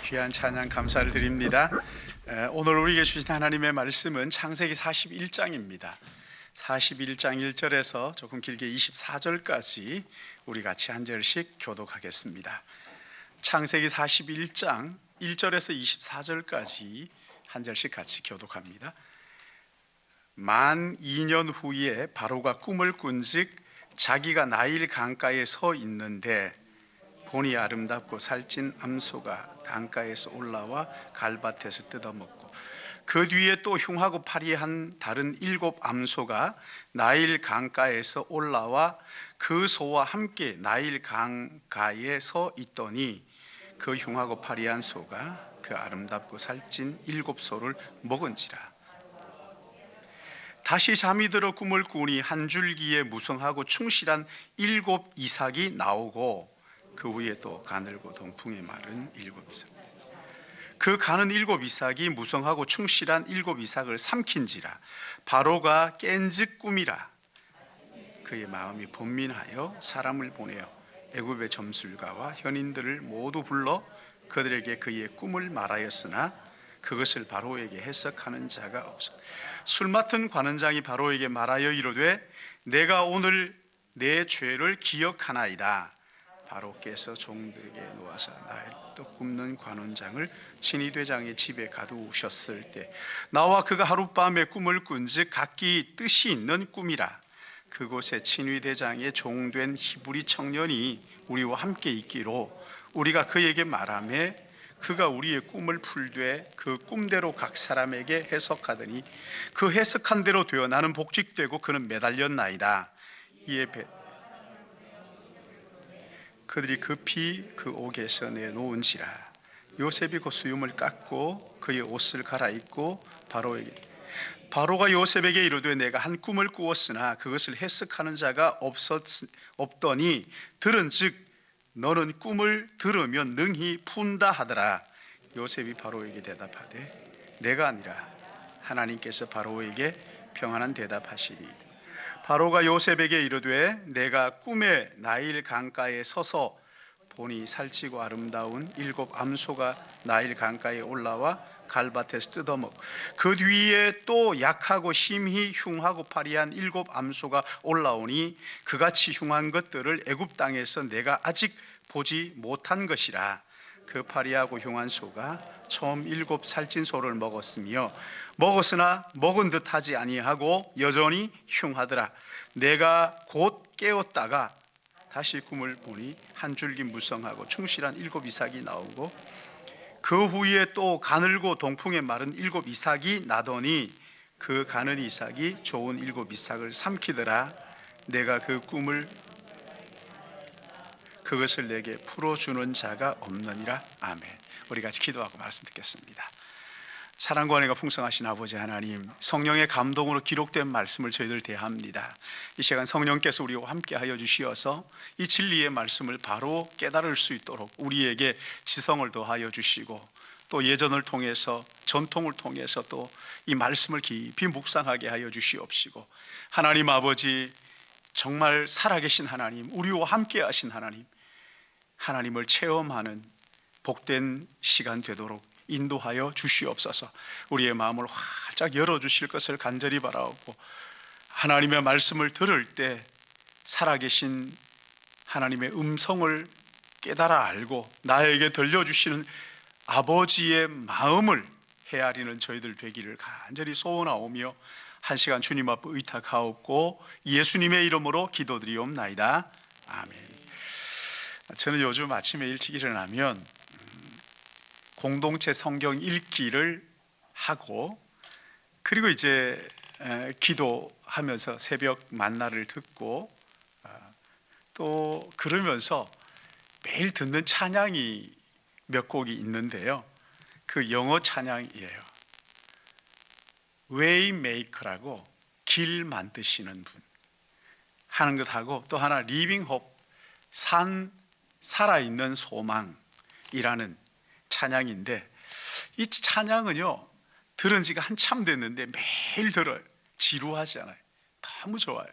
귀한 찬양 감사를 드립니다. 오늘 우리에게 주신 하나님의 말씀은 창세기 41장입니다. 41장 1절에서 조금 길게 24절까지 우리 같이 한 절씩 교독하겠습니다. 창세기 41장 1절에서 24절까지 한 절씩 같이 교독합니다. 만 2년 후에 바로가 꿈을 꾼즉 자기가 나일 강가에 서 있는데 보니 아름답고 살찐 암소가 강가에서 올라와 갈밭에서 뜯어먹고 그 뒤에 또 흉하고 파리한 다른 7 암소가 나일 강가에서 올라와 그 소와 함께 나일 강가에 서 있더니 그 흉하고 파리한 소가 그 아름답고 살찐 7 소를 먹은지라. 다시 잠이 들어 꿈을 꾸니 한 줄기에 무성하고 충실한 7 이삭이 나오고 그 위에 또 가늘고 동풍에 마른 7 이삭. 그 가는 7 이삭이 무성하고 충실한 7 이삭을 삼킨지라. 바로가 깬즉 꿈이라. 그의 마음이 번민하여 사람을 보내어 애굽의 점술가와 현인들을 모두 불러 그들에게 그의 꿈을 말하였으나 그것을 바로에게 해석하는 자가 없어. 술 맡은 관원장이 바로에게 말하여 이르되 내가 오늘 내 죄를 기억하나이다. 바로께서 종들에게 놓아서 나일떡 굽는 관원장을 친위대장의 집에 가두셨을 때 나와 그가 하룻밤에 꿈을 꾼즉 각기 뜻이 있는 꿈이라. 그곳에 친위대장의 종된 히브리 청년이 우리와 함께 있기로 우리가 그에게 말하매 그가 우리의 꿈을 풀되 그 꿈대로 각 사람에게 해석하더니 그 해석한 대로 되어 나는 복직되고 그는 매달렸나이다. 이에 그들이 급히 그 옥에서 내놓은지라. 요셉이 그 수염을 깎고 그의 옷을 갈아입고 바로가 요셉에게 이르되 내가 한 꿈을 꾸었으나 그것을 해석하는 자가 없더니 들은즉 너는 꿈을 들으면 능히 푼다 하더라. 요셉이 바로에게 대답하되 내가 아니라 하나님께서 바로에게 평안한 대답하시리. 바로가 요셉에게 이르되 내가 꿈에 나일 강가에 서서 보니 살찌고 아름다운 7 암소가 나일 강가에 올라와 갈밭에서 뜯어먹고 그 뒤에 또 약하고 심히 흉하고 파리한 7 암소가 올라오니 그같이 흉한 것들을 애굽 땅에서 내가 아직 보지 못한 것이라. 그 파리하고 흉한 소가 처음 7 살찐 소를 먹었으나 먹은 듯하지 아니하고 여전히 흉하더라. 내가 곧 깨었다가 다시 꿈을 보니 한 줄기 무성하고 충실한 7 이삭이 나오고 그 후에 또 가늘고 동풍에 마른 7 이삭이 나더니 그 가는 이삭이 좋은 7 이삭을 삼키더라. 내가 그 꿈을 그것을 내게 풀어주는 자가 없느니라. 아멘. 우리 같이 기도하고 말씀 듣겠습니다. 사랑과 은혜가 풍성하신 아버지 하나님, 성령의 감동으로 기록된 말씀을 저희들 대합니다. 이 시간 성령께서 우리와 함께하여 주시어서 이 진리의 말씀을 바로 깨달을 수 있도록 우리에게 지성을 더하여 주시고 또 예전을 통해서 전통을 통해서 또 이 말씀을 깊이 묵상하게 하여 주시옵시고 하나님 아버지 정말 살아계신 하나님, 우리와 함께하신 하나님, 하나님을 체험하는 복된 시간 되도록 인도하여 주시옵소서. 우리의 마음을 활짝 열어주실 것을 간절히 바라옵고 하나님의 말씀을 들을 때 살아계신 하나님의 음성을 깨달아 알고 나에게 들려주시는 아버지의 마음을 헤아리는 저희들 되기를 간절히 소원하오며 한 시간 주님 앞에 의탁하옵고 예수님의 이름으로 기도드리옵나이다. 아멘. 저는 요즘 아침에 일찍 일어나면 공동체 성경 읽기를 하고 그리고 이제 기도하면서 새벽 만나를 듣고 또 그러면서 매일 듣는 찬양이 몇 곡이 있는데요. 그 영어 찬양이에요. Waymaker라고 길 만드시는 분 하는 것하고 또 하나 Living Hope 살아있는 소망이라는 찬양인데 이 찬양은요 들은 지가 한참 됐는데 매일 들어요. 지루하지 않아요. 너무 좋아요.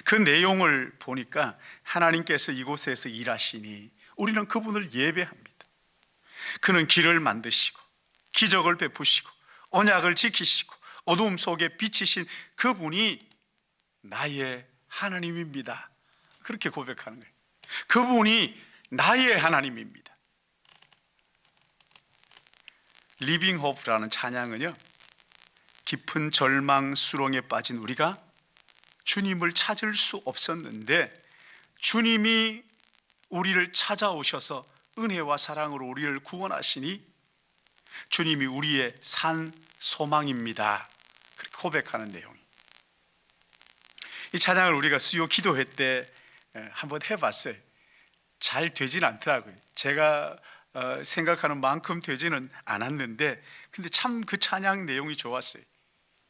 그 내용을 보니까 하나님께서 이곳에서 일하시니 우리는 그분을 예배합니다. 그는 길을 만드시고 기적을 베푸시고 언약을 지키시고 어두움 속에 비치신 그분이 나의 하나님입니다. 그렇게 고백하는 거예요. 그분이 나의 하나님입니다. 리빙 호프라는 찬양은요, 깊은 절망 수렁에 빠진 우리가 주님을 찾을 수 없었는데 주님이 우리를 찾아오셔서 은혜와 사랑으로 우리를 구원하시니 주님이 우리의 산 소망입니다. 그렇게 고백하는 내용이. 이 찬양을 우리가 수요 기도회 때 한번 해봤어요. 잘 되진 않더라고요. 제가 생각하는 만큼 되지는 않았는데 근데 참 그 찬양 내용이 좋았어요.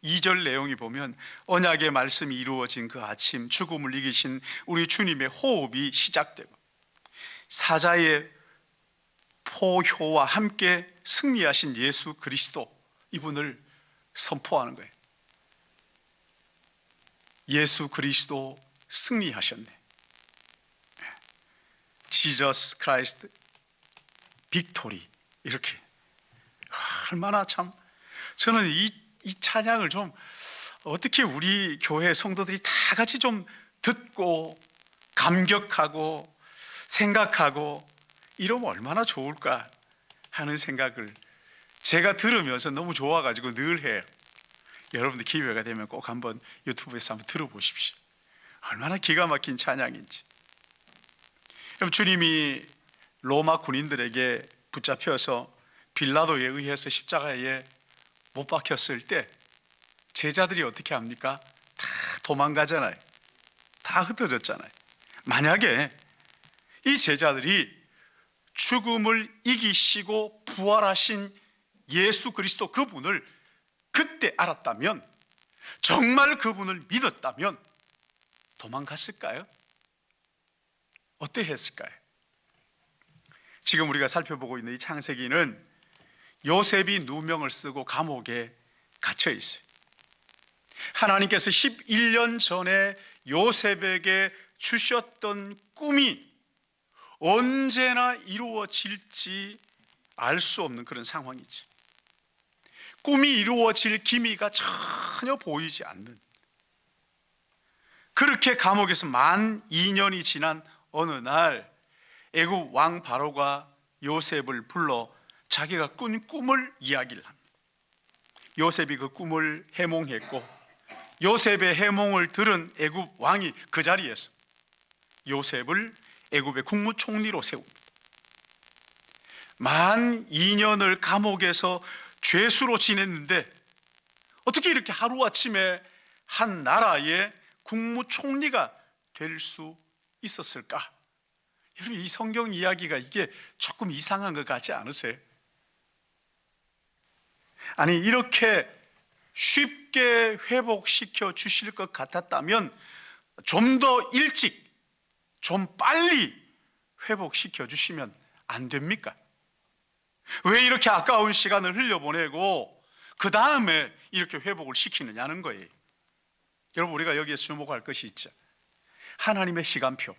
2절 내용이 보면 언약의 말씀이 이루어진 그 아침 죽음을 이기신 우리 주님의 호흡이 시작되고 사자의 포효와 함께 승리하신 예수 그리스도, 이분을 선포하는 거예요. 예수 그리스도 승리하셨네. Jesus Christ victory. 이렇게. 얼마나 참, 저는 이 찬양을 좀 어떻게 우리 교회 성도들이 다 같이 좀 듣고 감격하고 생각하고 이러면 얼마나 좋을까 하는 생각을 제가 들으면서 너무 좋아가지고 늘 해요. 여러분들 기회가 되면 꼭 한번 유튜브에서 한번 들어보십시오. 얼마나 기가 막힌 찬양인지. 그럼 주님이 로마 군인들에게 붙잡혀서 빌라도에 의해서 십자가에 못 박혔을 때 제자들이 어떻게 합니까? 다 도망가잖아요. 다 흩어졌잖아요. 만약에 이 제자들이 죽음을 이기시고 부활하신 예수 그리스도 그분을 그때 알았다면, 정말 그분을 믿었다면 도망갔을까요? 어떻게 했을까요? 지금 우리가 살펴보고 있는 이 창세기는 요셉이 누명을 쓰고 감옥에 갇혀 있어요. 하나님께서 11년 전에 요셉에게 주셨던 꿈이 언제나 이루어질지 알 수 없는 그런 상황이지. 꿈이 이루어질 기미가 전혀 보이지 않는, 그렇게 감옥에서 만 2년이 지난 어느 날 애굽 왕 바로가 요셉을 불러 자기가 꾼 꿈을 이야기를 합니다. 요셉이 그 꿈을 해몽했고 요셉의 해몽을 들은 애굽 왕이 그 자리에서 요셉을 애굽의 국무총리로 세웁니다. 만 2년을 감옥에서 죄수로 지냈는데 어떻게 이렇게 하루아침에 한 나라의 국무총리가 될 수 있었을까? 여러분, 이 성경 이야기가 이게 조금 이상한 것 같지 않으세요? 아니, 이렇게 쉽게 회복시켜 주실 것 같았다면 좀 더 일찍, 좀 빨리 회복시켜 주시면 안 됩니까? 왜 이렇게 아까운 시간을 흘려보내고 그 다음에 이렇게 회복을 시키느냐는 거예요. 여러분, 우리가 여기에 주목할 것이 있죠. 하나님의 시간표.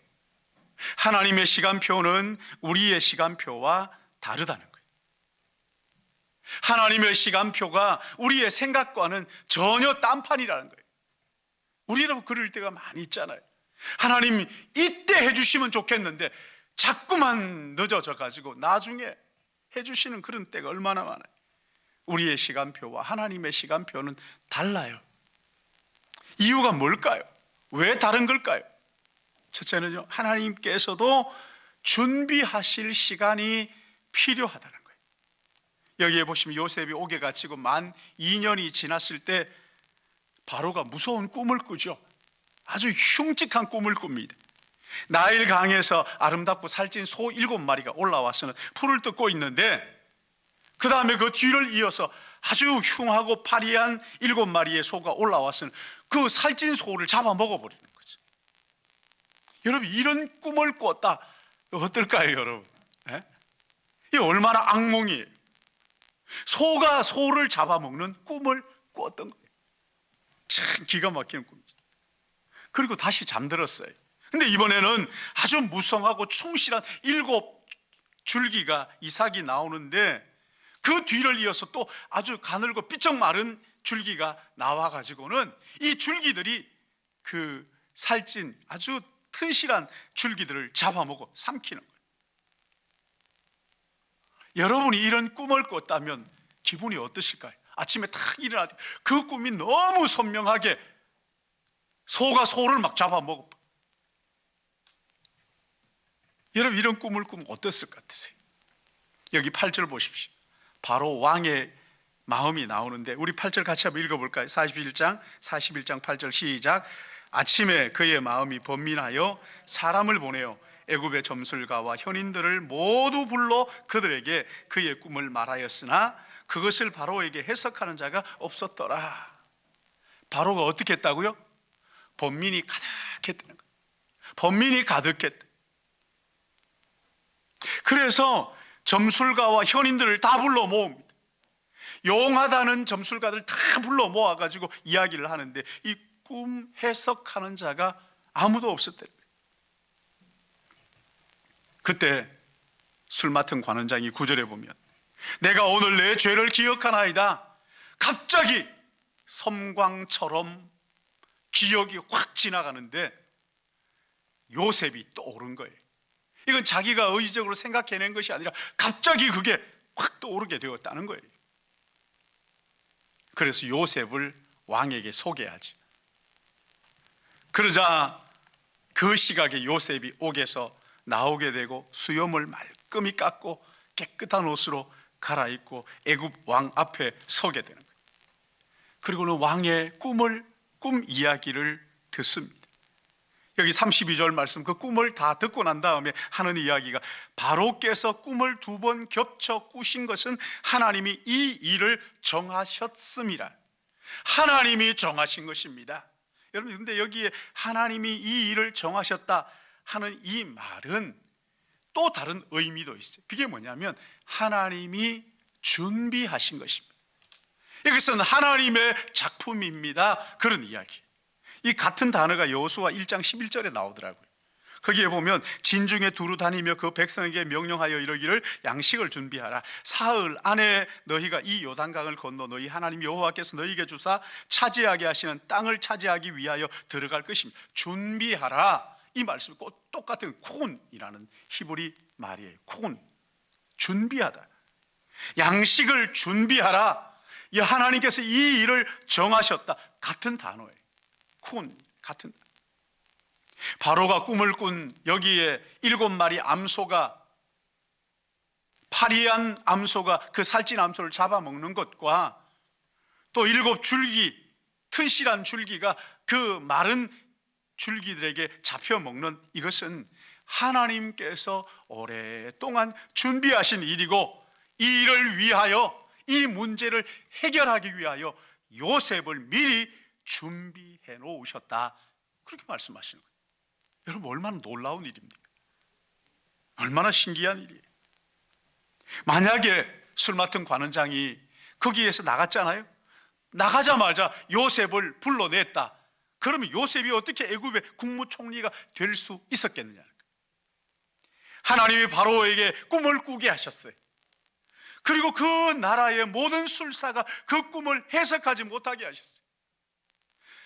하나님의 시간표는 우리의 시간표와 다르다는 거예요. 하나님의 시간표가 우리의 생각과는 전혀 딴판이라는 거예요. 우리라고 그럴 때가 많이 있잖아요. 하나님 이때 해주시면 좋겠는데 자꾸만 늦어져 가지고 나중에 해주시는 그런 때가 얼마나 많아요. 우리의 시간표와 하나님의 시간표는 달라요. 이유가 뭘까요? 왜 다른 걸까요? 첫째는요, 하나님께서도 준비하실 시간이 필요하다는 거예요. 여기에 보시면 요셉이 옥에 갇히고 만 2년이 지났을 때 바로가 무서운 꿈을 꾸죠. 아주 흉측한 꿈을 꿉니다. 나일 강에서 아름답고 살찐 소 7마리가 올라와서는 풀을 뜯고 있는데 그 다음에 그 뒤를 이어서 아주 흉하고 파리한 7마리의 소가 올라와서는 그 살찐 소를 잡아 먹어버리는 거죠. 여러분, 이런 꿈을 꿨다. 어떨까요, 여러분? 이게 얼마나 악몽이에요. 소가 소를 잡아먹는 꿈을 꿨던 거예요. 참 기가 막히는 꿈이죠. 그리고 다시 잠들었어요. 근데 이번에는 아주 무성하고 충실한 7 줄기가 이삭이 나오는데 그 뒤를 이어서 또 아주 가늘고 삐쩍 마른 줄기가 나와 가지고는 이 줄기들이 그 살찐 아주 튼실한 줄기들을 잡아먹어 삼키는 거예요. 여러분이 이런 꿈을 꿨다면 기분이 어떠실까요? 아침에 탁 일어나서 그 꿈이 너무 선명하게 소가 소를 막 잡아먹어. 여러분 이런 꿈을 꾸면 어땠을 것 같으세요? 여기 8절 보십시오. 바로 왕의 마음이 나오는데 우리 8절 같이 한번 읽어볼까요? 41장 8절 시작. 아침에 그의 마음이 번민하여 사람을 보내어 애굽의 점술가와 현인들을 모두 불러 그들에게 그의 꿈을 말하였으나 그것을 바로에게 해석하는 자가 없었더라. 바로가 어떻게 했다고요? 번민이 가득했다는 거예요. 번민이 가득했다. 그래서 점술가와 현인들을 다 불러 모읍니다. 용하다는 점술가들 다 불러 모아가지고 이야기를 하는데 이 꿈 해석하는 자가 아무도 없었대요. 그때 술 맡은 관원장이 9절에 보면 내가 오늘 내 죄를 기억하나이다. 갑자기 섬광처럼 기억이 확 지나가는데 요셉이 떠오른 거예요. 이건 자기가 의지적으로 생각해낸 것이 아니라 갑자기 그게 확 떠오르게 되었다는 거예요. 그래서 요셉을 왕에게 소개하지. 그러자 그 시각에 요셉이 옥에서 나오게 되고 수염을 말끔히 깎고 깨끗한 옷으로 갈아입고 애굽 왕 앞에 서게 되는 거예요. 그리고는 왕의 꿈 이야기를 듣습니다. 여기 32절 말씀 그 꿈을 다 듣고 난 다음에 하는 이야기가 바로께서 꿈을 2번 겹쳐 꾸신 것은 하나님이 이 일을 정하셨음이라. 하나님이 정하신 것입니다. 여러분 근데 여기에 하나님이 이 일을 정하셨다 하는 이 말은 또 다른 의미도 있어요. 그게 뭐냐면 하나님이 준비하신 것입니다. 이것은 하나님의 작품입니다. 그런 이야기. 이 같은 단어가 여호수아 1장 11절에 나오더라고요. 거기에 보면 진중에 두루 다니며 그 백성에게 명령하여 이르기를 양식을 준비하라. 사흘 안에 너희가 이 요단강을 건너 너희 하나님 여호와께서 너희에게 주사 차지하게 하시는 땅을 차지하기 위하여 들어갈 것입니다. 준비하라. 이 말씀이 꼭 똑같은 쿤이라는 히브리 말이에요. 쿤. 준비하다. 양식을 준비하라. 이 하나님께서 이 일을 정하셨다. 같은 단어예요. 쿤. 같은 단어. 바로가 꿈을 꾼 여기에 7마리 암소가 파리한 암소가 그 살찐 암소를 잡아먹는 것과 또 7줄기 튼실한 줄기가 그 마른 줄기들에게 잡혀먹는 이것은 하나님께서 오랫동안 준비하신 일이고 이 일을 위하여 이 문제를 해결하기 위하여 요셉을 미리 준비해 놓으셨다. 그렇게 말씀하시는 거예요. 여러분 얼마나 놀라운 일입니까? 얼마나 신기한 일이에요. 만약에 술 맡은 관원장이 거기에서 나갔잖아요. 나가자마자 요셉을 불러냈다. 그러면 요셉이 어떻게 애굽의 국무총리가 될 수 있었겠느냐. 하나님이 바로에게 꿈을 꾸게 하셨어요. 그리고 그 나라의 모든 술사가 그 꿈을 해석하지 못하게 하셨어요.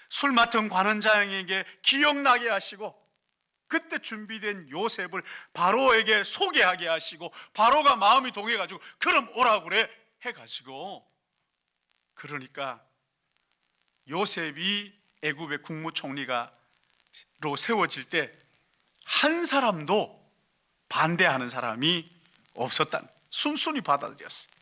술 맡은 관원장에게 기억나게 하시고 그때 준비된 요셉을 바로에게 소개하게 하시고 바로가 마음이 동해가지고 그럼 오라고 그래 해가지고 그러니까 요셉이 애굽의 국무총리가로 세워질 때 한 사람도 반대하는 사람이 없었다는 순순히 받아들였어요.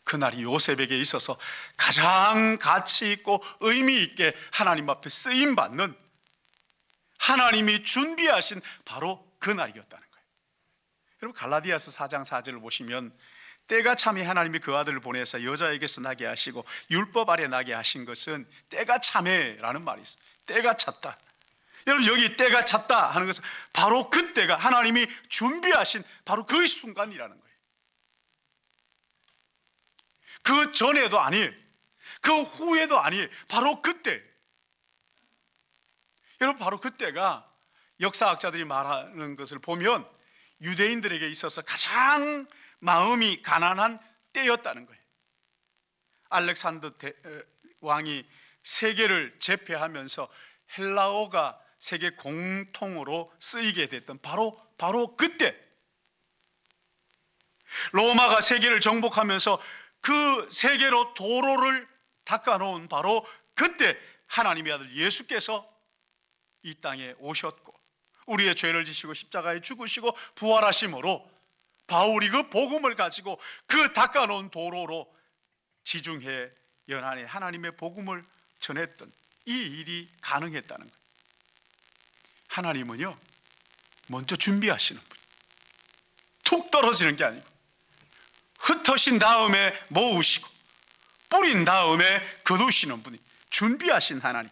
그날이 요셉에게 있어서 가장 가치 있고 의미 있게 하나님 앞에 쓰임받는 하나님이 준비하신 바로 그날이었다는 거예요. 여러분 갈라디아서 4장 4절을 보시면 때가 참에 하나님이 그 아들을 보내서 여자에게서 나게 하시고 율법 아래 나게 하신 것은 때가 참에라는 말이 있어요. 때가 찼다. 여러분 여기 때가 찼다 하는 것은 바로 그때가 하나님이 준비하신 바로 그 순간이라는 거예요. 그 전에도 아니에요. 그 후에도 아니에요. 바로 그때. 여러분 바로 그때가 역사학자들이 말하는 것을 보면 유대인들에게 있어서 가장 마음이 가난한 때였다는 거예요. 알렉산더 왕이 세계를 제패하면서 헬라어가 세계 공통으로 쓰이게 됐던 바로 그때, 로마가 세계를 정복하면서 그 세계로 도로를 닦아놓은 바로 그때 하나님의 아들 예수께서 이 땅에 오셨고 우리의 죄를 지시고 십자가에 죽으시고 부활하심으로 바울이 그 복음을 가지고 그 닦아놓은 도로로 지중해 연안에 하나님의 복음을 전했던 이 일이 가능했다는 거예요. 하나님은요, 먼저 준비하시는 분, 툭 떨어지는 게 아니고 흩으신 다음에 모으시고 뿌린 다음에 거두시는 분이 준비하신 하나님.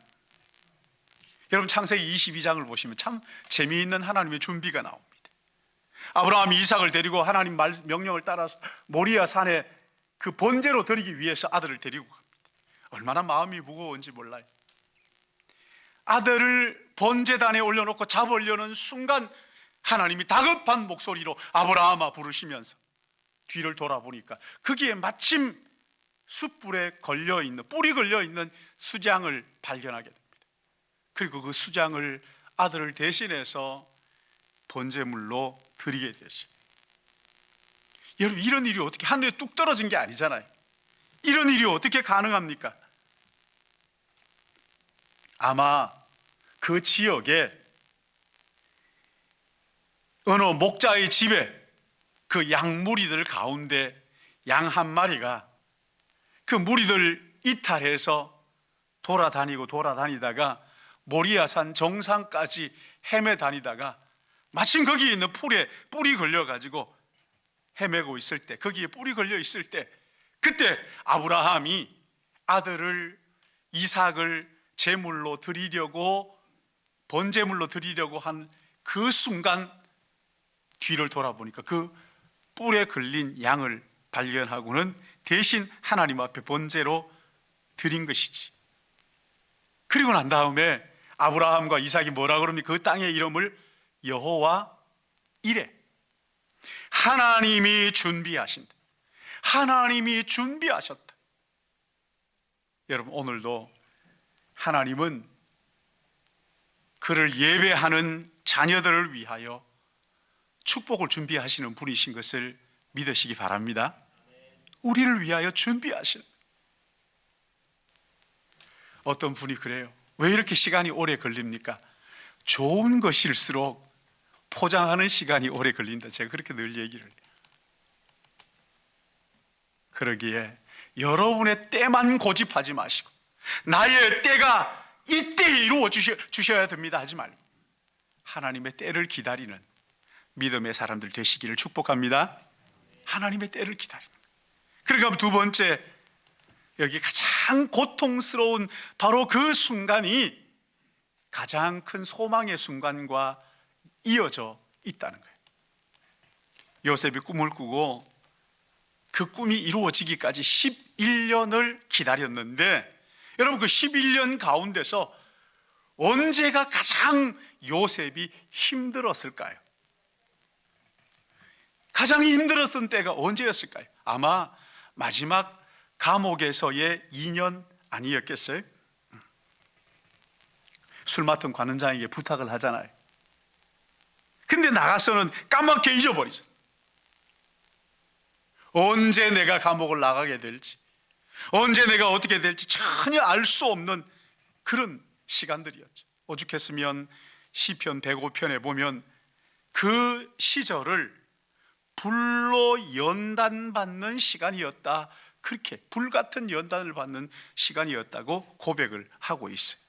여러분 창세기 22장을 보시면 참 재미있는 하나님의 준비가 나옵니다. 아브라함이 이삭을 데리고 하나님 명령을 따라서 모리아 산에 그 번제로 드리기 위해서 아들을 데리고 갑니다. 얼마나 마음이 무거운지 몰라요. 아들을 번제단에 올려놓고 잡으려는 순간 하나님이 다급한 목소리로 아브라함아 부르시면서 뒤를 돌아보니까 거기에 마침 숯불에 걸려있는, 뿌리 걸려있는 수장을 발견하게 됩니다. 그리고 그 수장을 아들을 대신해서 번제물로 드리게 되죠. 여러분, 이런 일이 어떻게 하늘에 뚝 떨어진 게 아니잖아요. 이런 일이 어떻게 가능합니까? 아마 그 지역에 어느 목자의 집에 그 양무리들 가운데 양 한 마리가 그 무리들 이탈해서 돌아다니다가 모리아산 정상까지 헤매 다니다가 마침 거기 있는 풀에 뿔이 걸려가지고 헤매고 있을 때, 거기에 뿔이 걸려 있을 때, 그때 아브라함이 아들을 이삭을 제물로 드리려고, 번제물로 드리려고 한 그 순간 뒤를 돌아보니까 그 뿔에 걸린 양을 발견하고는 대신 하나님 앞에 번제로 드린 것이지. 그리고 난 다음에 아브라함과 이삭이 뭐라 그럽니까? 그 땅의 이름을 여호와 이레. 하나님이 준비하신다. 하나님이 준비하셨다. 여러분, 오늘도 하나님은 그를 예배하는 자녀들을 위하여 축복을 준비하시는 분이신 것을 믿으시기 바랍니다. 우리를 위하여 준비하시는. 어떤 분이 그래요. 왜 이렇게 시간이 오래 걸립니까? 좋은 것일수록 포장하는 시간이 오래 걸린다. 제가 그렇게 늘 얘기를 해요. 그러기에 여러분의 때만 고집하지 마시고 나의 때가 이때에 이루어 주셔야 됩니다 하지 말고 하나님의 때를 기다리는 믿음의 사람들 되시기를 축복합니다. 하나님의 때를 기다리는. 그러니까 두 번째, 여기 가장 고통스러운 바로 그 순간이 가장 큰 소망의 순간과 이어져 있다는 거예요. 요셉이 꿈을 꾸고 그 꿈이 이루어지기까지 11년을 기다렸는데 여러분, 그 11년 가운데서 언제가 가장 요셉이 힘들었을까요? 가장 힘들었던 때가 언제였을까요? 아마 마지막 감옥에서의 2년 아니었겠어요? 술 맡은 관원장에게 부탁을 하잖아요. 근데 나가서는 까맣게 잊어버리죠. 언제 내가 감옥을 나가게 될지, 언제 내가 어떻게 될지 전혀 알 수 없는 그런 시간들이었죠. 오죽했으면 시편 105편에 보면 그 시절을 불로 연단받는 시간이었다. 그렇게 불같은 연단을 받는 시간이었다고 고백을 하고 있어요.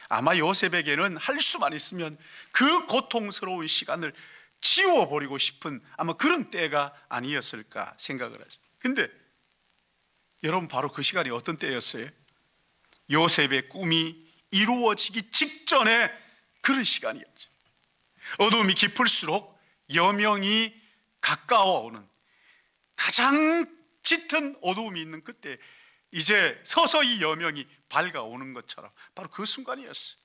아마 요셉에게는 할 수만 있으면 그 고통스러운 시간을 지워버리고 싶은 아마 그런 때가 아니었을까 생각을 하죠. 근데 여러분, 바로 그 시간이 어떤 때였어요? 요셉의 꿈이 이루어지기 직전에 그런 시간이었죠. 어둠이 깊을수록 여명이 가까워오는, 가장 짙은 어두움이 있는 그때 이제 서서히 여명이 밝아오는 것처럼 바로 그 순간이었어요.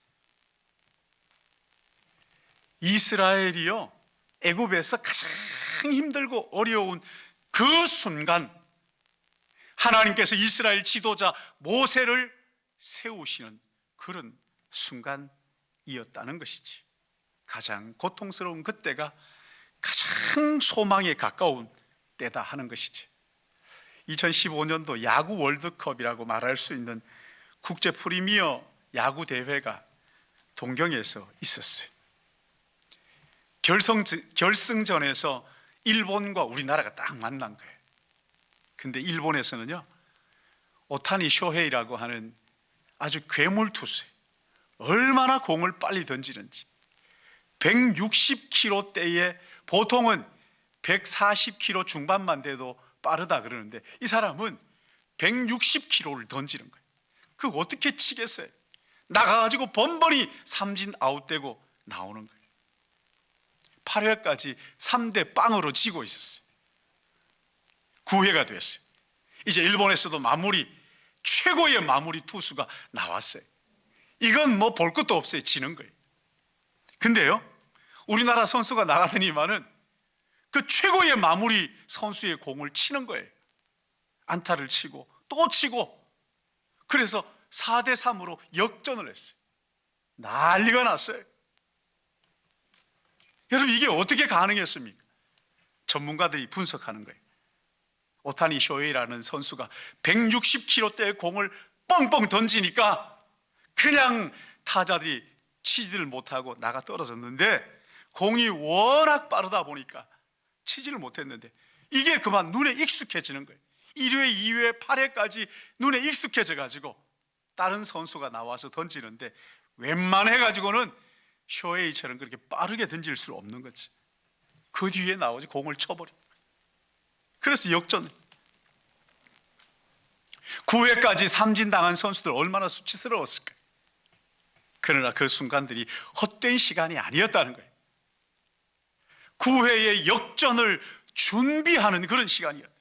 이스라엘이요, 애굽에서 가장 힘들고 어려운 그 순간 하나님께서 이스라엘 지도자 모세를 세우시는 그런 순간이었다는 것이지. 가장 고통스러운 그때가 가장 소망에 가까운 때다 하는 것이지. 2015년도 야구 월드컵이라고 말할 수 있는 국제 프리미어 야구 대회가 동경에서 있었어요. 결승전에서 일본과 우리나라가 딱 만난 거예요. 근데 일본에서는요, 오타니 쇼헤이라고 하는 아주 괴물 투수, 얼마나 공을 빨리 던지는지, 160km대에 보통은 140km 중반만 돼도 빠르다 그러는데 이 사람은 160km를 던지는 거예요. 그거 어떻게 치겠어요? 나가가지고 번번이 삼진 아웃되고 나오는 거예요. 8회까지 3대 0으로 지고 있었어요. 9회가 됐어요. 이제 일본에서도 최고의 마무리 투수가 나왔어요. 이건 뭐 볼 것도 없어요. 지는 거예요. 근데요, 우리나라 선수가 나가더니만은 그 최고의 마무리 선수의 공을 치는 거예요. 안타를 치고 또 치고, 그래서 4대 3으로 역전을 했어요. 난리가 났어요. 여러분, 이게 어떻게 가능했습니까? 전문가들이 분석하는 거예요. 오타니 쇼헤이라는 선수가 160km대의 공을 뻥뻥 던지니까 그냥 타자들이 치지를 못하고 나가 떨어졌는데, 공이 워낙 빠르다 보니까 치지를 못했는데 이게 그만 눈에 익숙해지는 거예요. 1회, 2회, 8회까지 눈에 익숙해져 가지고 다른 선수가 나와서 던지는데 웬만해 가지고는 쇼헤이처럼 그렇게 빠르게 던질 수 없는 거지. 그 뒤에 나오지 공을 쳐버려. 그래서 역전. 9회까지 삼진당한 선수들 얼마나 수치스러웠을까. 그러나 그 순간들이 헛된 시간이 아니었다는 거예요. 9회의 역전을 준비하는 그런 시간이었어요.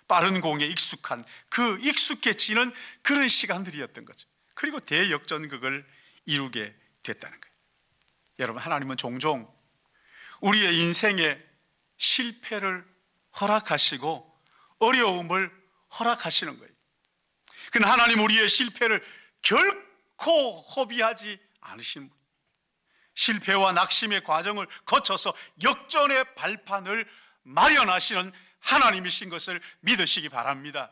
빠른 공에 익숙해지는 그런 시간들이었던 거죠. 그리고 대역전극을 이루게 됐다는 거예요. 여러분, 하나님은 종종 우리의 인생에 실패를 허락하시고 어려움을 허락하시는 거예요. 그러나 하나님 우리의 실패를 결코 허비하지 않으신 분, 실패와 낙심의 과정을 거쳐서 역전의 발판을 마련하시는 하나님이신 것을 믿으시기 바랍니다.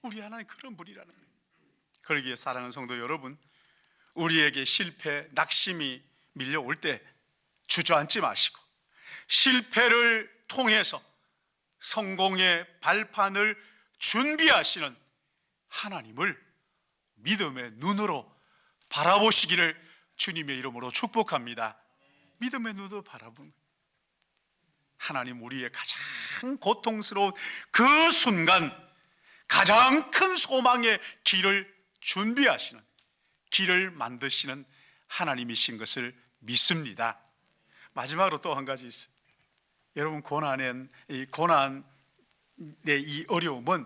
우리 하나님 그런 분이라는 거예요. 그러기에 사랑하는 성도 여러분, 우리에게 실패, 낙심이 밀려올 때 주저앉지 마시고 실패를 통해서 성공의 발판을 준비하시는 하나님을 믿음의 눈으로 바라보시기를 주님의 이름으로 축복합니다. 믿음의 눈으로 바라보는 거예요. 하나님 우리의 가장 고통스러운 그 순간 가장 큰 소망의 길을 준비하시는, 길을 만드시는 하나님이신 것을 믿습니다. 마지막으로 또 한 가지 있어요. 여러분, 고난의 이 어려움은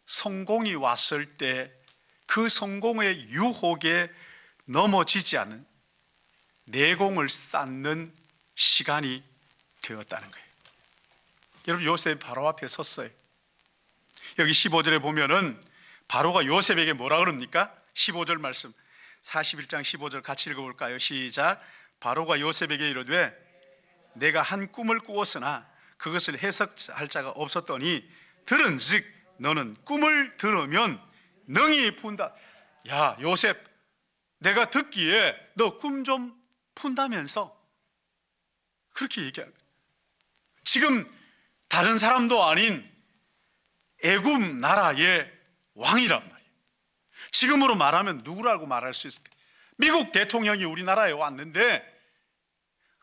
성공이 왔을 때 그 성공의 유혹에 넘어지지 않은 내공을 쌓는 시간이 되었다는 거예요. 여러분, 요셉 바로 앞에 섰어요. 여기 15절에 보면은 바로가 요셉에게 뭐라 그럽니까? 15절 말씀, 41장 15절 같이 읽어볼까요? 시작. 바로가 요셉에게 이르되 내가 한 꿈을 꾸었으나 그것을 해석할 자가 없었더니 들은즉 너는 꿈을 들으면 능히 푼다. 야, 요셉, 내가 듣기에 너 꿈 좀 푼다면서 그렇게 얘기하는 거예요. 지금 다른 사람도 아닌 애굽 나라의 왕이란 말이에요. 지금으로 말하면 누구라고 말할 수 있을까? 미국 대통령이 우리나라에 왔는데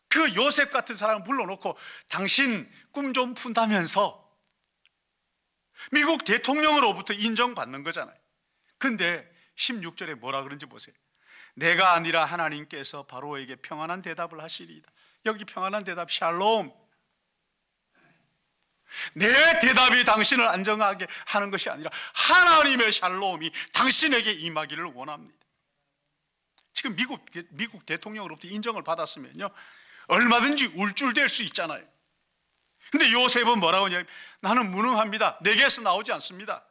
그 요셉 같은 사람을 불러놓고 당신 꿈 좀 푼다면서 미국 대통령으로부터 인정받는 거잖아요. 근데 16절에 뭐라 그런지 보세요. 내가 아니라 하나님께서 바로에게 평안한 대답을 하시리이다. 여기 평안한 대답, 샬롬. 내 대답이 당신을 안정하게 하는 것이 아니라 하나님의 샬롬이 당신에게 임하기를 원합니다. 지금 미국 대통령으로부터 인정을 받았으면요, 얼마든지 울줄될 수 있잖아요. 근데 요셉은 뭐라고 하냐면 나는 무능합니다. 내게서 나오지 않습니다.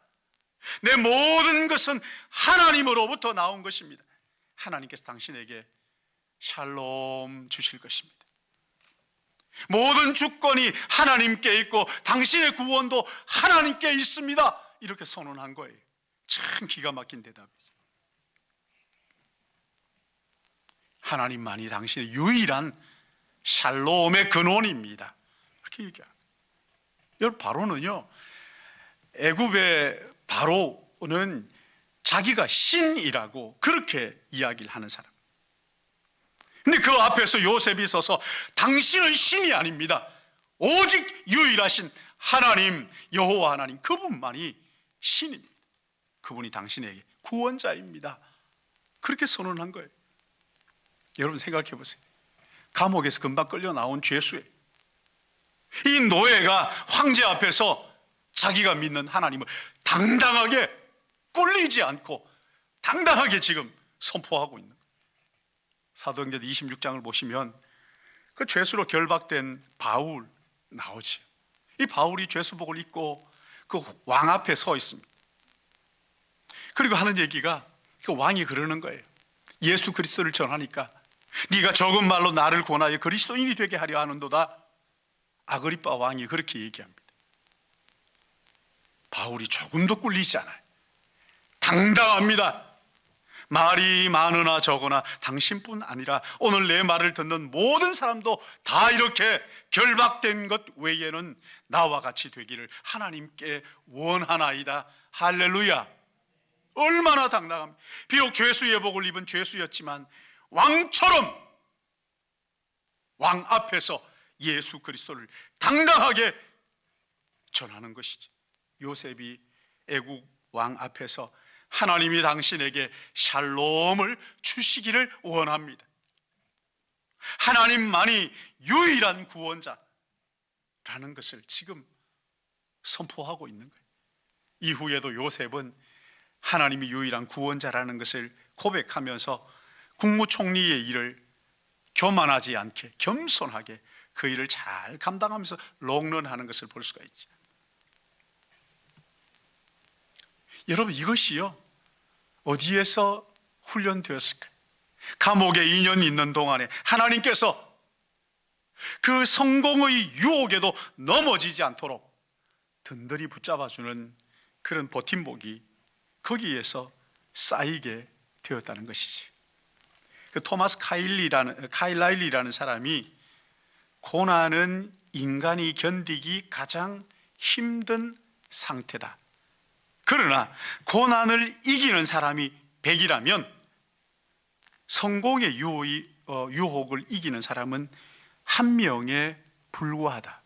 내 모든 것은 하나님으로부터 나온 것입니다. 하나님께서 당신에게 샬롬 주실 것입니다. 모든 주권이 하나님께 있고 당신의 구원도 하나님께 있습니다. 이렇게 선언한 거예요. 참 기가 막힌 대답이죠. 하나님만이 당신의 유일한 샬롬의 근원입니다. 이렇게 얘기합니다. 여러분, 바로는요, 애굽의 바로는 자기가 신이라고 그렇게 이야기를 하는 사람. 근데 그 앞에서 요셉이 서서 당신은 신이 아닙니다. 오직 유일하신 하나님, 여호와 하나님, 그분만이 신입니다. 그분이 당신에게 구원자입니다. 그렇게 선언한 거예요. 여러분 생각해 보세요. 감옥에서 금방 끌려 나온 죄수예요. 이 노예가 황제 앞에서 자기가 믿는 하나님을 당당하게 꿀리지 않고 당당하게 지금 선포하고 있는 거예요. 사도행전 26장을 보시면 그 죄수로 결박된 바울 나오지. 이 바울이 죄수복을 입고 그 왕 앞에 서 있습니다. 그리고 하는 얘기가 그 왕이 그러는 거예요. 예수 그리스도를 전하니까 네가 적은 말로 나를 권하여 그리스도인이 되게 하려 하는도다. 아그리빠 왕이 그렇게 얘기합니다. 바울이 조금도 꿀리지 않아요. 당당합니다. 말이 많으나 적으나 당신뿐 아니라 오늘 내 말을 듣는 모든 사람도 다 이렇게 결박된 것 외에는 나와 같이 되기를 하나님께 원하나이다. 할렐루야. 얼마나 당당합니다. 비록 죄수의 복을 입은 죄수였지만 왕처럼 왕 앞에서 예수 그리스도를 당당하게 전하는 것이지. 요셉이 애국 왕 앞에서 하나님이 당신에게 샬롬을 주시기를 원합니다. 하나님만이 유일한 구원자라는 것을 지금 선포하고 있는 거예요. 이후에도 요셉은 하나님이 유일한 구원자라는 것을 고백하면서 국무총리의 일을 교만하지 않게 겸손하게 그 일을 잘 감당하면서 롱런하는 것을 볼 수가 있죠. 여러분, 이것이요 어디에서 훈련되었을까요? 감옥에 2년 있는 동안에 하나님께서 그 성공의 유혹에도 넘어지지 않도록 든든히 붙잡아주는 그런 버팀목이 거기에서 쌓이게 되었다는 것이지. 그 토마스 카일라일이라는 사람이 고난은 인간이 견디기 가장 힘든 상태다. 그러나 고난을 이기는 사람이 100이라면 성공의 유혹을 이기는 사람은 1명에 불과하다.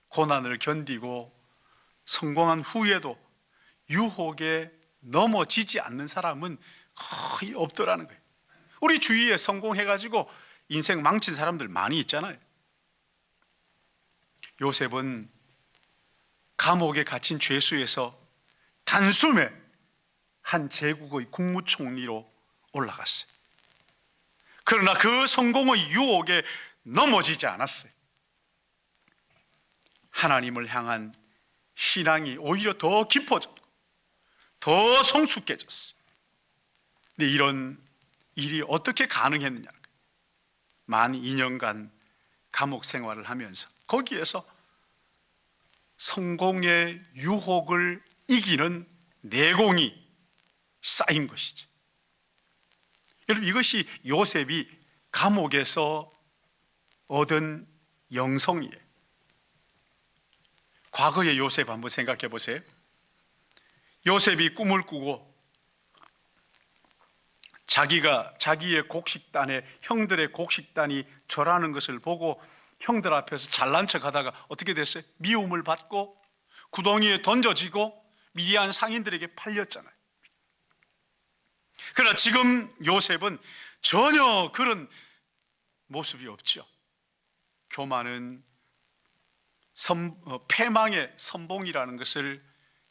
고난을 견디고 성공한 후에도 유혹에 넘어지지 않는 사람은 거의 없더라는 거예요. 우리 주위에 성공해가지고 인생 망친 사람들 많이 있잖아요. 요셉은 감옥에 갇힌 죄수에서 단숨에 한 제국의 국무총리로 올라갔어요. 그러나 그 성공의 유혹에 넘어지지 않았어요. 하나님을 향한 신앙이 오히려 더 깊어졌고 더 성숙해졌어요. 근데 이런 일이 어떻게 가능했느냐? 만 2년간 감옥 생활을 하면서 거기에서 성공의 유혹을 이기는 내공이 쌓인 것이죠. 여러분, 이것이 요셉이 감옥에서 얻은 영성이에요. 과거의 요셉 한번 생각해 보세요. 요셉이 꿈을 꾸고 자기의 곡식단에 형들의 곡식단이 절하는 것을 보고 형들 앞에서 잘난 척하다가 어떻게 됐어요? 미움을 받고 구덩이에 던져지고 미디안 상인들에게 팔렸잖아요. 그러나 지금 요셉은 전혀 그런 모습이 없죠. 교만은 패망의 선봉이라는 것을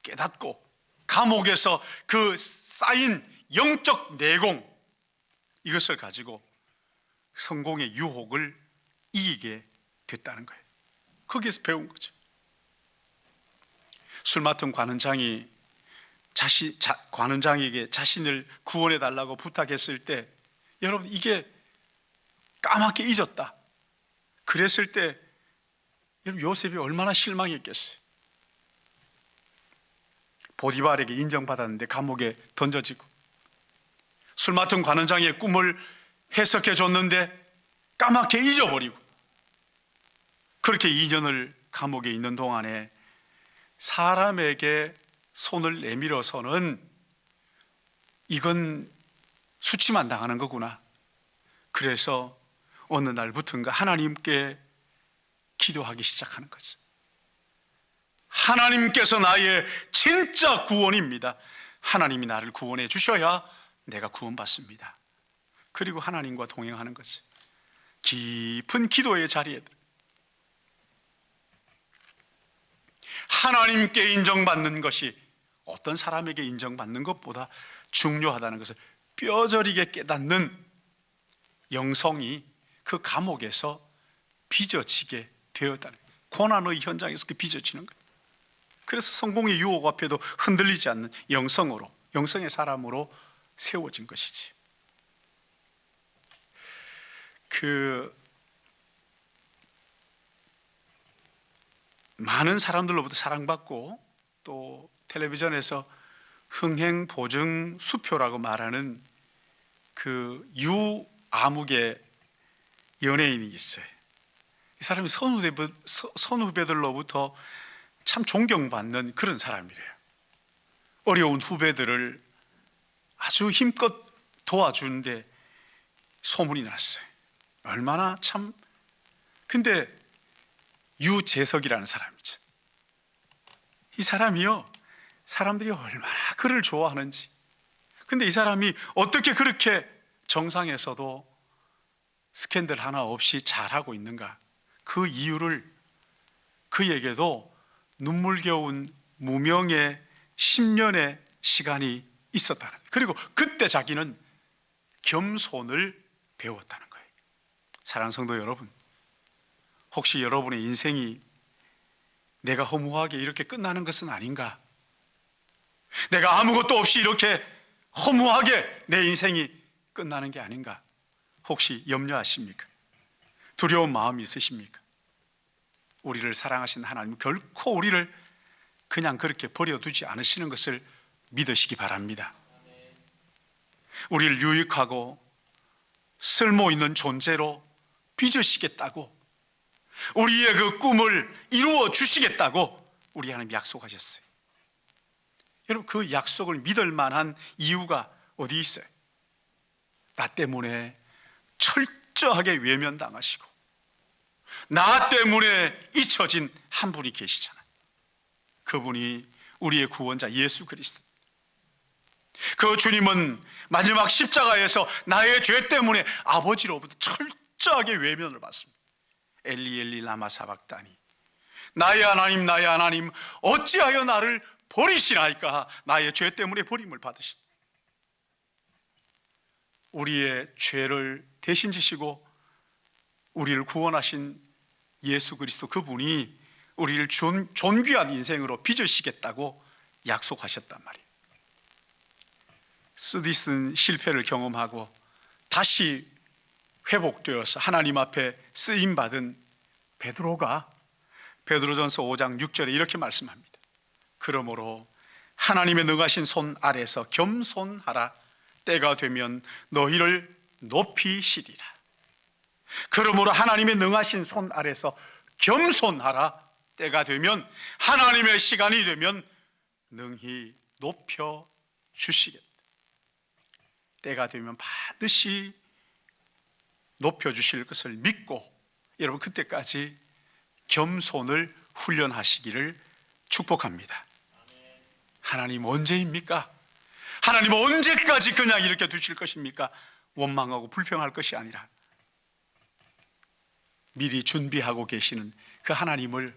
깨닫고 감옥에서 그 쌓인 영적 내공, 이것을 가지고 성공의 유혹을 이기게 됐다는 거예요. 거기에서 배운 거죠. 술 맡은 관원장이 관원장에게 자신을 구원해 달라고 부탁했을 때, 여러분, 이게 까맣게 잊었다 그랬을 때 여러분, 요셉이 얼마나 실망했겠어요. 보디발에게 인정받았는데 감옥에 던져지고, 술 맡은 관원장의 꿈을 해석해 줬는데 까맣게 잊어버리고, 그렇게 2년을 감옥에 있는 동안에 사람에게 손을 내밀어서는 이건 수치만 당하는 거구나. 그래서 어느 날부터인가 하나님께 기도하기 시작하는 거죠. 하나님께서 나의 진짜 구원입니다. 하나님이 나를 구원해 주셔야 내가 구원받습니다. 그리고 하나님과 동행하는 거죠. 깊은 기도의 자리에 하나님께 인정받는 것이 어떤 사람에게 인정받는 것보다 중요하다는 것을 뼈저리게 깨닫는 영성이 그 감옥에서 빚어지게 되었다는 거예요. 고난의 현장에서 그 빚어지는 거예요. 그래서 성공의 유혹 앞에도 흔들리지 않는 영성의 사람으로 세워진 것이지. 많은 사람들로부터 사랑받고 또 텔레비전에서 흥행보증 수표라고 말하는 그 유아무개 연예인이 있어요. 이 사람이 선후배들로부터 참 존경받는 그런 사람이래요. 어려운 후배들을 아주 힘껏 도와주는데 소문이 났어요. 얼마나 참. 근데 유재석이라는 사람이죠. 이 사람이요, 사람들이 얼마나 그를 좋아하는지. 근데 이 사람이 어떻게 그렇게 정상에서도 스캔들 하나 없이 잘하고 있는가? 그 이유를 그에게도 눈물겨운 무명의 10년의 시간이 있었다는 거예요. 그리고 그때 자기는 겸손을 배웠다는 거예요. 사랑하는 성도 여러분, 혹시 여러분의 인생이 내가 허무하게 이렇게 끝나는 것은 아닌가? 내가 아무것도 없이 이렇게 허무하게 내 인생이 끝나는 게 아닌가? 혹시 염려하십니까? 두려운 마음이 있으십니까? 우리를 사랑하신 하나님 결코 우리를 그냥 그렇게 버려두지 않으시는 것을 믿으시기 바랍니다. 우리를 유익하고 쓸모있는 존재로 빚으시겠다고, 우리의 그 꿈을 이루어 주시겠다고 우리 하나님 약속하셨어요. 여러분, 그 약속을 믿을 만한 이유가 어디 있어요? 나 때문에 철저하게 외면당하시고 나 때문에 잊혀진 한 분이 계시잖아요. 그분이 우리의 구원자 예수 그리스도. 그 주님은 마지막 십자가에서 나의 죄 때문에 아버지로부터 철저하게 외면을 받습니다. 엘리 엘리 라마 사박다니, 나의 하나님 어찌하여 나를 버리시나이까. 나의 죄 때문에 버림을 받으십니다. 우리의 죄를 대신 지시고 우리를 구원하신 예수 그리스도, 그분이 우리를 존귀한 인생으로 빚으시겠다고 약속하셨단 말이에요. 쓰디쓴 실패를 경험하고 다시 회복되어서 하나님 앞에 쓰임받은 베드로가 베드로전서 5장 6절에 이렇게 말씀합니다. 그러므로 하나님의 능하신 손 아래서 겸손하라. 때가 되면 너희를 높이시리라. 그러므로 하나님의 능하신 손 아래서 겸손하라. 때가 되면, 하나님의 시간이 되면 능히 높여 주시겠다. 때가 되면 반드시 높여 주실 것을 믿고 여러분, 그때까지 겸손을 훈련하시기를 축복합니다. 하나님 언제입니까? 하나님 언제까지 그냥 이렇게 두실 것입니까? 원망하고 불평할 것이 아니라 미리 준비하고 계시는 그 하나님을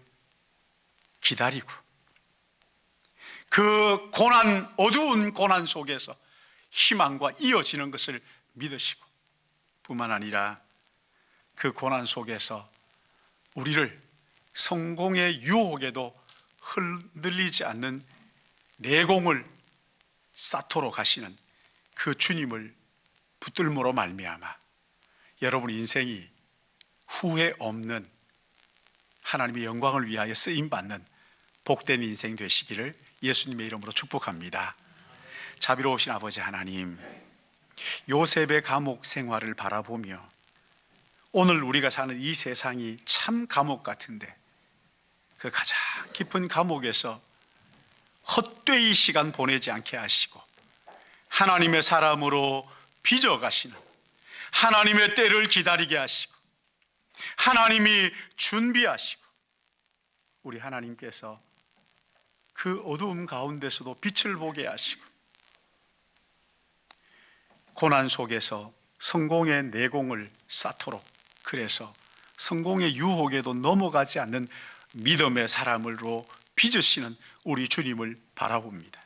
기다리고, 그 어두운 고난 속에서 희망과 이어지는 것을 믿으시고, 뿐만 아니라 그 고난 속에서 우리를 성공의 유혹에도 흔들리지 않는 내공을 쌓도록 하시는 그 주님을 붙들므로 말미암아 여러분 인생이 후회 없는 하나님의 영광을 위하여 쓰임받는 복된 인생 되시기를 예수님의 이름으로 축복합니다. 자비로우신 아버지 하나님, 요셉의 감옥 생활을 바라보며 오늘 우리가 사는 이 세상이 참 감옥 같은데 그 가장 깊은 감옥에서 헛되이 시간 보내지 않게 하시고 하나님의 사람으로 빚어가시는 하나님의 때를 기다리게 하시고 하나님이 준비하시고 우리 하나님께서 그 어두움 가운데서도 빛을 보게 하시고 고난 속에서 성공의 내공을 쌓도록, 그래서 성공의 유혹에도 넘어가지 않는 믿음의 사람으로 빚으시는 우리 주님을 바라봅니다.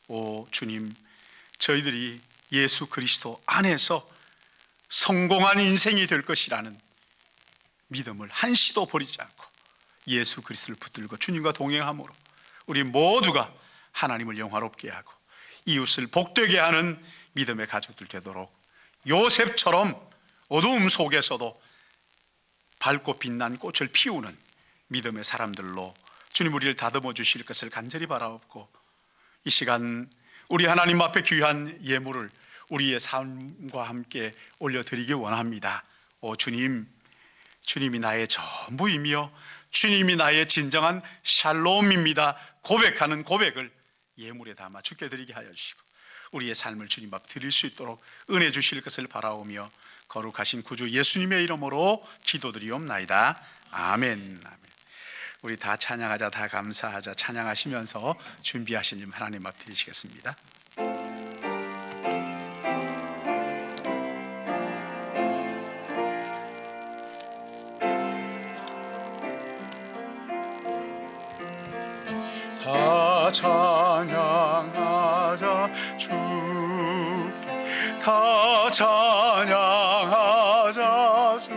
오 주님, 저희들이 예수 그리스도 안에서 성공한 인생이 될 것이라는 믿음을 한시도 버리지 않고 예수 그리스도를 붙들고 주님과 동행함으로 우리 모두가 하나님을 영화롭게 하고 이웃을 복되게 하는 믿음의 가족들 되도록 요셉처럼 어두움 속에서도 밝고 빛난 꽃을 피우는 믿음의 사람들로 주님 우리를 다듬어 주실 것을 간절히 바라옵고, 이 시간 우리 하나님 앞에 귀한 예물을 우리의 삶과 함께 올려드리기 원합니다. 오 주님, 주님이 나의 전부이며 주님이 나의 진정한 샬롬입니다 고백하는 고백을 예물에 담아 주께 드리게 하여 주시고 우리의 삶을 주님 앞 드릴 수 있도록 은혜 주실 것을 바라오며 거룩하신 구주 예수님의 이름으로 기도드리옵나이다. 아멘. 아멘. 우리 다 찬양하자, 다 감사하자. 찬양하시면서 준비하신 님 하나님 앞 드리시겠습니다. 다 찬양하자 주께, 다 찬양하자 주께,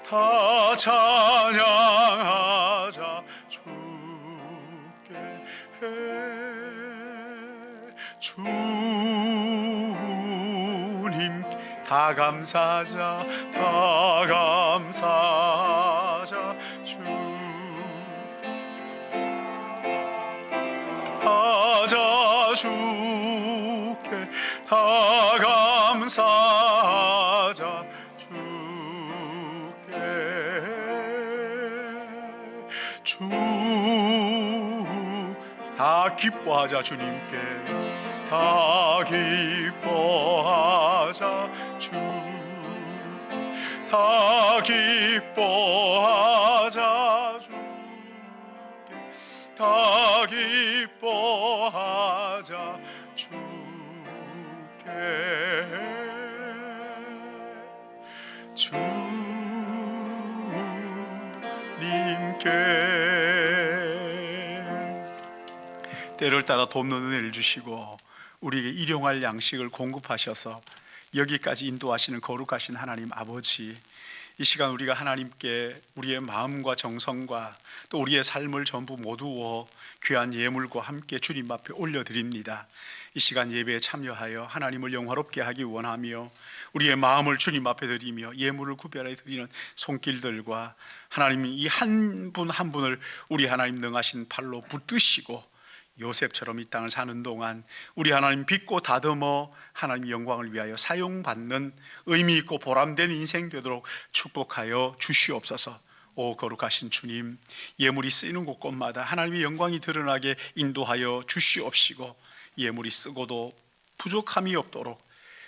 다 찬양하자 주께. 주님 다 감사하자, 다 감사하자 주께. 하자 주께, 다 감사하자 주께. 주 다 기뻐하자 주님께, 다 기뻐하자 주, 다 기뻐하자 주, 다 기뻐하자 주께. 주님께 때를 따라 돕는 은혜를 주시고 우리에게 일용할 양식을 공급하셔서 여기까지 인도하시는 거룩하신 하나님 아버지, 이 시간 우리가 하나님께 우리의 마음과 정성과 또 우리의 삶을 전부 모두어 귀한 예물과 함께 주님 앞에 올려드립니다. 이 시간 예배에 참여하여 하나님을 영화롭게 하기 원하며 우리의 마음을 주님 앞에 드리며 예물을 구별해 드리는 손길들과 하나님 이 한 분 한 분을 우리 하나님 능하신 팔로 붙드시고 요셉처럼 이 땅을 사는 동안 우리 하나님 빚고 다듬어 하나님 영광을 위하여 사용받는 의미 있고 보람된 인생 되도록 축복하여 주시옵소서. 오 거룩하신 주님, 예물이 쓰이는 곳곳마다 하나님의 영광이 드러나게 인도하여 주시옵시고 예물이 쓰고도 부족함이 없도록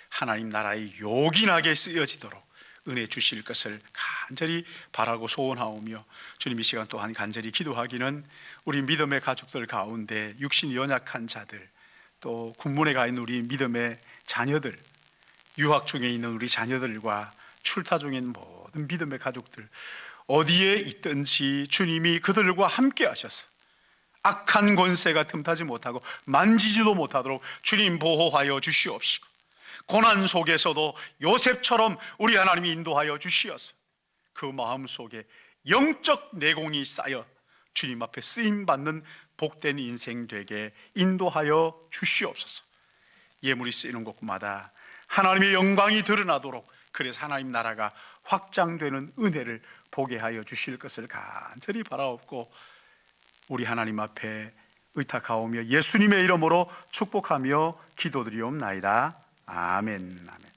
하나님 나라에 요긴하게 쓰여지도록 은혜 주실 것을 간절히 바라고 소원하오며 주님 이 시간 또한 간절히 기도하기는 우리 믿음의 가족들 가운데 육신이 연약한 자들, 또 군문에 가 있는 우리 믿음의 자녀들, 유학 중에 있는 우리 자녀들과 출타 중에 있는 모든 믿음의 가족들 어디에 있든지 주님이 그들과 함께 하셔서 악한 권세가 틈타지 못하고 만지지도 못하도록 주님 보호하여 주시옵시고 고난 속에서도 요셉처럼 우리 하나님이 인도하여 주시어서 그 마음 속에 영적 내공이 쌓여 주님 앞에 쓰임받는 복된 인생 되게 인도하여 주시옵소서. 예물이 쓰이는 곳마다 하나님의 영광이 드러나도록, 그래서 하나님 나라가 확장되는 은혜를 보게 하여 주실 것을 간절히 바라옵고 우리 하나님 앞에 의탁하오며 예수님의 이름으로 축복하며 기도드리옵나이다. 아멘. 아멘.